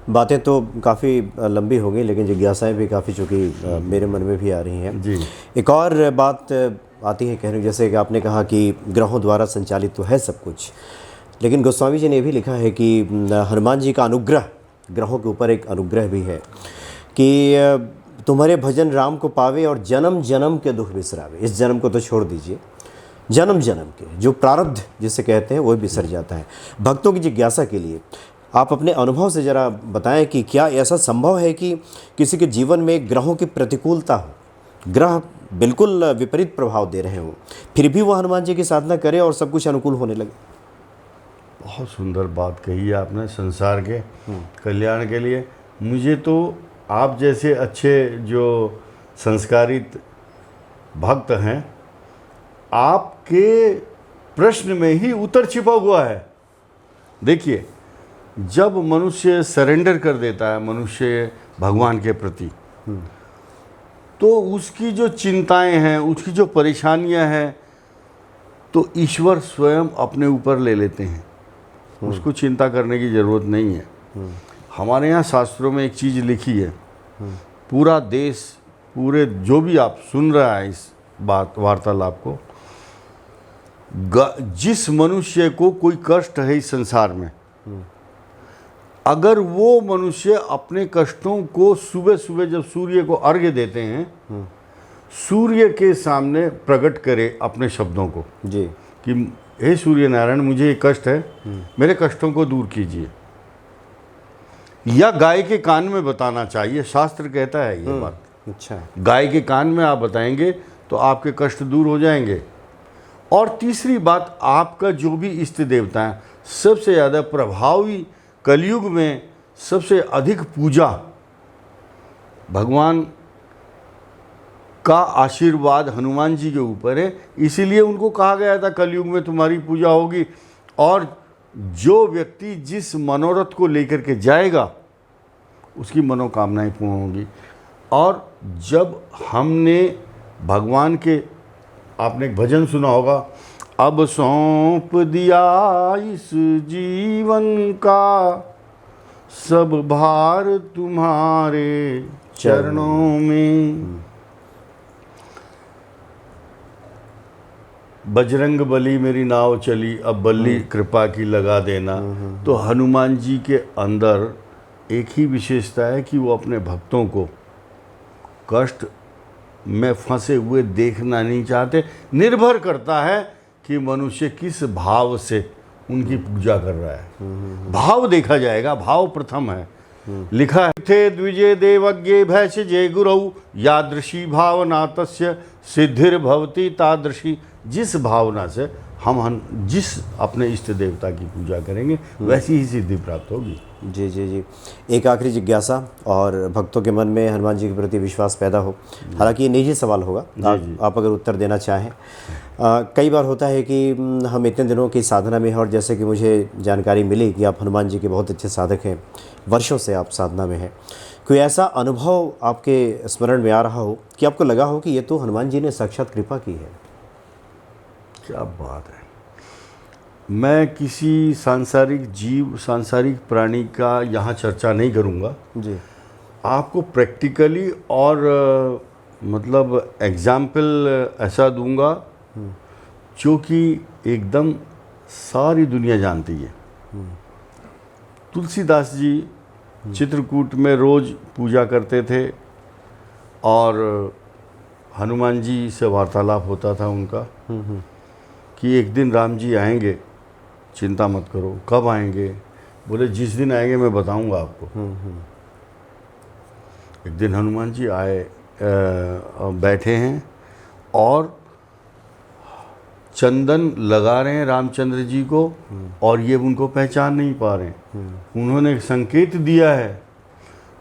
बातें तो काफ़ी लंबी हो गई, लेकिन जिज्ञासाएं भी काफ़ी चूँकि मेरे मन में भी आ रही हैं जी। एक और बात आती है कहने, जैसे कि आपने कहा कि ग्रहों द्वारा संचालित तो है सब कुछ, लेकिन गोस्वामी जी ने भी लिखा है कि हनुमान जी का अनुग्रह ग्रहों के ऊपर एक अनुग्रह भी है कि तुम्हारे भजन राम को पावे और जन्म जन्म के दुख बिसरावे। इस जन्म को तो छोड़ दीजिए, जन्म जन्म के जो प्रारब्ध जिसे कहते हैं वो बिसर जाता है। भक्तों की जिज्ञासा के लिए आप अपने अनुभव से ज़रा बताएं कि क्या ऐसा संभव है कि किसी के जीवन में ग्रहों की प्रतिकूलता हो, ग्रह बिल्कुल विपरीत प्रभाव दे रहे हों, फिर भी वह हनुमान जी की साधना करे और सब कुछ अनुकूल होने लगे? बहुत सुंदर बात कही है आपने संसार के कल्याण के लिए। मुझे तो आप जैसे अच्छे जो संस्कारित भक्त हैं, आपके प्रश्न में ही उत्तर छिपा हुआ है। देखिए, जब मनुष्य सरेंडर कर देता है मनुष्य भगवान के प्रति, तो उसकी जो चिंताएं हैं, उसकी जो परेशानियां हैं, तो ईश्वर स्वयं अपने ऊपर ले लेते हैं। उसको चिंता करने की ज़रूरत नहीं है। हमारे यहाँ शास्त्रों में एक चीज़ लिखी है, पूरा देश, पूरे जो भी आप सुन रहा है इस बात वार्तालाप को, जिस मनुष्य को कोई कष्ट है इस संसार में, अगर वो मनुष्य अपने कष्टों को सुबह सुबह जब सूर्य को अर्घ्य देते हैं, सूर्य के सामने प्रकट करे अपने शब्दों को जी कि हे सूर्य नारायण, मुझे ये कष्ट है, मेरे कष्टों को दूर कीजिए, या गाय के कान में बताना चाहिए। शास्त्र कहता है ये बात। अच्छा, गाय के कान में आप बताएंगे तो आपके कष्ट दूर हो जाएंगे। और तीसरी बात, आपका जो भी इष्ट देवता है, सबसे ज़्यादा प्रभावी कलयुग में सबसे अधिक पूजा भगवान का आशीर्वाद हनुमान जी के ऊपर है। इसीलिए उनको कहा गया था कलयुग में तुम्हारी पूजा होगी, और जो व्यक्ति जिस मनोरथ को लेकर के जाएगा उसकी मनोकामनाएं पूर्ण होंगी। और जब हमने भगवान के, आपने एक भजन सुना होगा, अब सौंप दिया इस जीवन का सब भार तुम्हारे चरणों में, बजरंग बली मेरी नाव चली, अब बल्ली कृपा की लगा देना। तो हनुमान जी के अंदर एक ही विशेषता है कि वो अपने भक्तों को कष्ट में फंसे हुए देखना नहीं चाहते। निर्भर करता है कि मनुष्य किस भाव से उनकी पूजा कर रहा है। भाव देखा जाएगा, भाव प्रथम है। लिखा है, थे द्विजय देवज्ञे भैष जय गुरु, यादृशी भावना तस्य सिद्धिर भवती तादृशी। जिस भावना से हम जिस अपने इष्ट देवता की पूजा करेंगे वैसी ही सिद्धि प्राप्त होगी। जी जी जी। एक आखिरी जिज्ञासा, और भक्तों के मन में हनुमान जी के प्रति विश्वास पैदा हो, हालांकि ये निजी सवाल होगा, आप अगर उत्तर देना चाहें। कई बार होता है कि हम इतने दिनों की साधना में हैं, और जैसे कि मुझे जानकारी मिली कि आप हनुमान जी के बहुत अच्छे साधक हैं, वर्षों से आप साधना में हैं, कोई ऐसा अनुभव आपके स्मरण में आ रहा हो कि आपको लगा हो कि ये तो हनुमान जी ने साक्षात कृपा की है? क्या बात है। मैं किसी सांसारिक जीव, सांसारिक प्राणी का यहाँ चर्चा नहीं करूँगा जी। आपको प्रैक्टिकली और मतलब एग्जाम्पल ऐसा दूंगा जो कि एकदम सारी दुनिया जानती है। तुलसीदास जी चित्रकूट में रोज़ पूजा करते थे, और हनुमान जी से वार्तालाप होता था उनका कि एक दिन राम जी आएंगे, चिंता मत करो। कब आएंगे? बोले जिस दिन आएंगे मैं बताऊंगा आपको। एक दिन हनुमान जी आए, बैठे हैं और चंदन लगा रहे हैं रामचंद्र जी को, और ये उनको पहचान नहीं पा रहे हैं। उन्होंने एक संकेत दिया है,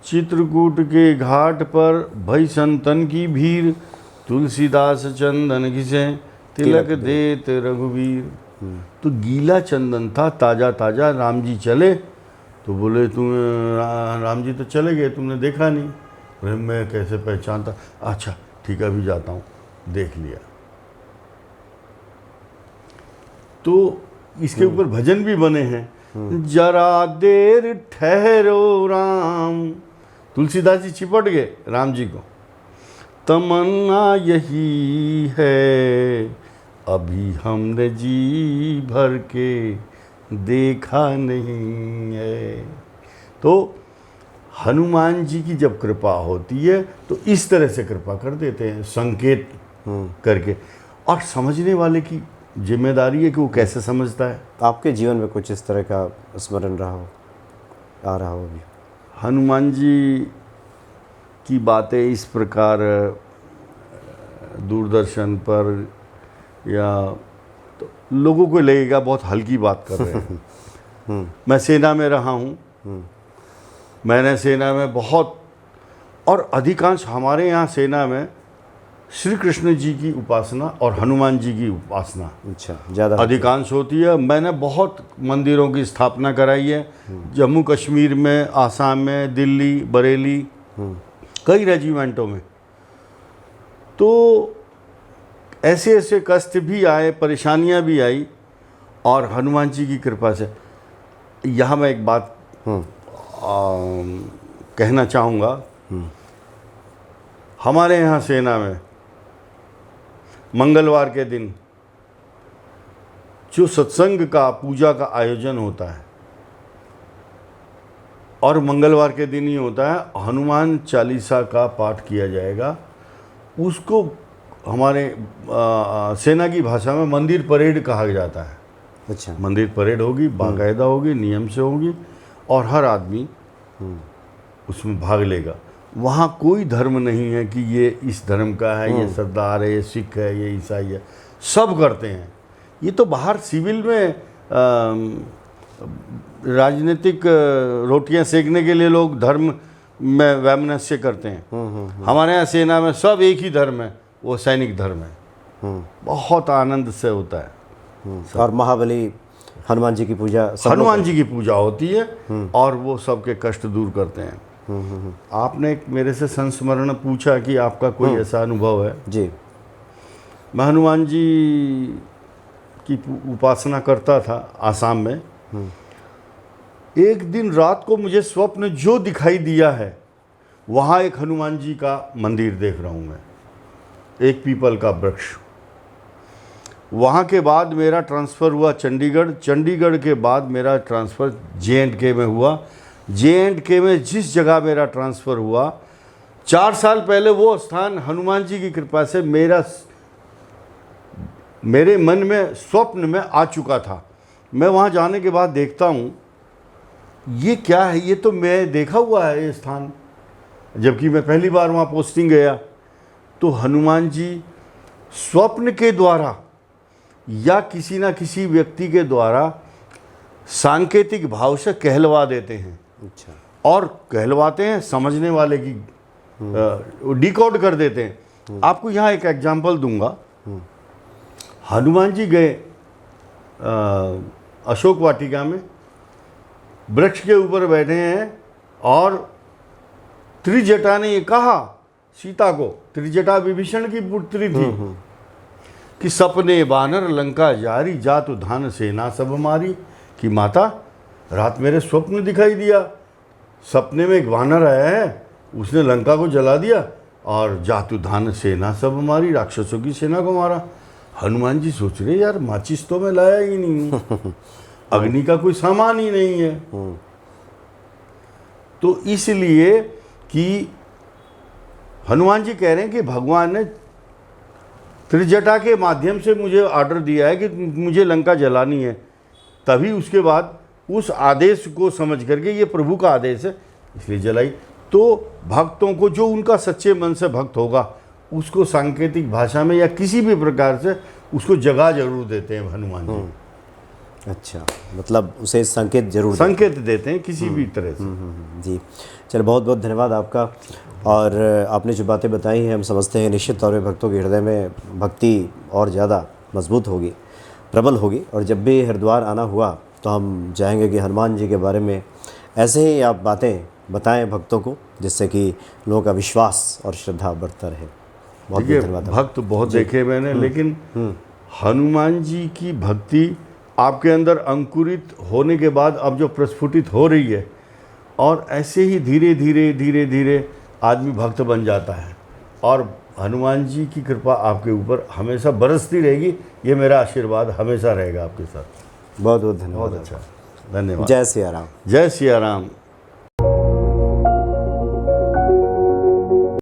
चित्रकूट के घाट पर भई संतन की भीड़, तुलसीदास चंदन घिसे तिलक देत रघुवीर। तो गीला चंदन था, ताज़ा ताज़ा। राम जी चले तो बोले तुम, राम जी तो चले गए, तुमने देखा नहीं? बोले मैं कैसे पहचानता? अच्छा ठीक है, अभी जाता हूँ। देख लिया। तो इसके ऊपर भजन भी बने हैं जरा देर ठहरो राम। तुलसीदास जी चिपट गए राम जी को। तमन्ना यही है अभी हमने जी भर के देखा नहीं है। तो हनुमान जी की जब कृपा होती है तो इस तरह से कृपा कर देते हैं, संकेत करके। और समझने वाले की जिम्मेदारी है कि वो कैसे समझता है। आपके जीवन में कुछ इस तरह का स्मरण रहा हो, आ रहा हो अभी? हनुमान जी की बातें इस प्रकार दूरदर्शन पर या तो लोगों को लगेगा बहुत हल्की बात कर रहे हैं। मैं सेना में रहा हूँ, मैंने सेना में बहुत, और अधिकांश हमारे यहाँ सेना में श्री कृष्ण जी की उपासना और हनुमान जी की उपासना अच्छा ज़्यादा अधिकांश होती है। मैंने बहुत मंदिरों की स्थापना कराई है, जम्मू कश्मीर में, आसाम में, दिल्ली, बरेली, कई रेजिमेंटों में। तो ऐसे ऐसे कष्ट भी आए, परेशानियां भी आई, और हनुमान जी की कृपा से। यहाँ मैं एक बात कहना चाहूँगा। हमारे यहाँ सेना में मंगलवार के दिन जो सत्संग का, पूजा का आयोजन होता है, और मंगलवार के दिन ही होता है, हनुमान चालीसा का पाठ किया जाएगा। उसको हमारे सेना की भाषा में मंदिर परेड कहा जाता है। अच्छा, मंदिर परेड होगी, बाकायदा होगी, नियम से होगी, और हर आदमी उसमें भाग लेगा। वहाँ कोई धर्म नहीं है कि ये इस धर्म का है, ये सरदार है, ये सिख है, ये ईसाई है, सब करते हैं। ये तो बाहर सिविल में राजनीतिक रोटियां सेकने के लिए लोग धर्म में वैमनस्य करते हैं। हमारे यहाँ सेना में सब एक ही धर्म है, वो सैनिक धर्म है। बहुत आनंद से होता है। और महाबली हनुमान जी की पूजा, हनुमान जी की पूजा होती है, और वो सबके कष्ट दूर करते हैं। आपने मेरे से संस्मरण पूछा कि आपका कोई ऐसा अनुभव है? जी, मैं हनुमान जी की उपासना करता था आसाम में। एक दिन रात को मुझे स्वप्न जो दिखाई दिया है, वहाँ एक हनुमान जी का मंदिर देख रहा हूँ मैं, एक पीपल का वृक्ष। वहाँ के बाद मेरा ट्रांसफ़र हुआ चंडीगढ़। चंडीगढ़ के बाद मेरा ट्रांसफ़र J&K में हुआ। J&K में जिस जगह मेरा ट्रांसफ़र हुआ, 4 साल पहले वो स्थान हनुमान जी की कृपा से मेरे मन में, स्वप्न में आ चुका था। मैं वहाँ जाने के बाद देखता हूँ, ये क्या है? ये तो मैं देखा हुआ है ये स्थान, जबकि मैं पहली बार वहाँ पोस्टिंग गया। तो हनुमान जी स्वप्न के द्वारा या किसी ना किसी व्यक्ति के द्वारा सांकेतिक भाव से कहलवा देते हैं। अच्छा, और कहलवाते हैं समझने वाले की, डिकोड कर देते हैं। आपको यहाँ एक एग्जांपल दूंगा। हनुमान जी गए अशोक वाटिका में, वृक्ष के ऊपर बैठे हैं, और त्रिजटा ने ये कहा सीता को, त्रिजटा विभीषण की पुत्री थी, कि सपने बानर लंका जारी, जातु धान सेना सब मारी। कि माता, रात मेरे स्वप्न दिखाई दिया, सपने में एक वानर आया है, उसने लंका को जला दिया, और जातु धान सेना सब मारी, राक्षसों की सेना को मारा। हनुमान जी सोच रहे, यार माचिस तो मैं लाया ही नहीं हूँ, अग्नि का कोई सामान ही नहीं है। तो इसलिए कि हनुमान जी कह रहे हैं कि भगवान ने त्रिजटा के माध्यम से मुझे ऑर्डर दिया है कि मुझे लंका जलानी है। तभी उसके बाद उस आदेश को समझ करके, ये प्रभु का आदेश है इसलिए जलाई। तो भक्तों को, जो उनका सच्चे मन से भक्त होगा, उसको सांकेतिक भाषा में या किसी भी प्रकार से उसको जगह जरूर देते हैं हनुमान जी। अच्छा, मतलब उसे संकेत जरूर संकेत देते हैं किसी भी तरह से। जी, चलो बहुत बहुत धन्यवाद आपका। और आपने जो बातें बताई हैं, हम समझते हैं निश्चित तौर पे भक्तों के हृदय में भक्ति और ज़्यादा मजबूत होगी, प्रबल होगी। और जब भी हरिद्वार आना हुआ तो हम चाहेंगे कि हनुमान जी के बारे में ऐसे ही आप बातें बताएं भक्तों को, जिससे कि लोगों का विश्वास और श्रद्धा बढ़ता रहे। बहुत बहुत धन्यवाद। भक्त बहुत देखे मैंने, लेकिन हनुमान जी की भक्ति आपके अंदर अंकुरित होने के बाद अब जो प्रस्फुटित हो रही है, और ऐसे ही धीरे धीरे धीरे धीरे आदमी भक्त बन जाता है, और हनुमान जी की कृपा आपके ऊपर हमेशा बरसती रहेगी। ये मेरा आशीर्वाद हमेशा रहेगा आपके साथ। बहुत बहुत धन्यवाद। बहुत अच्छा, धन्यवाद। जय सिया राम। जय सिया राम।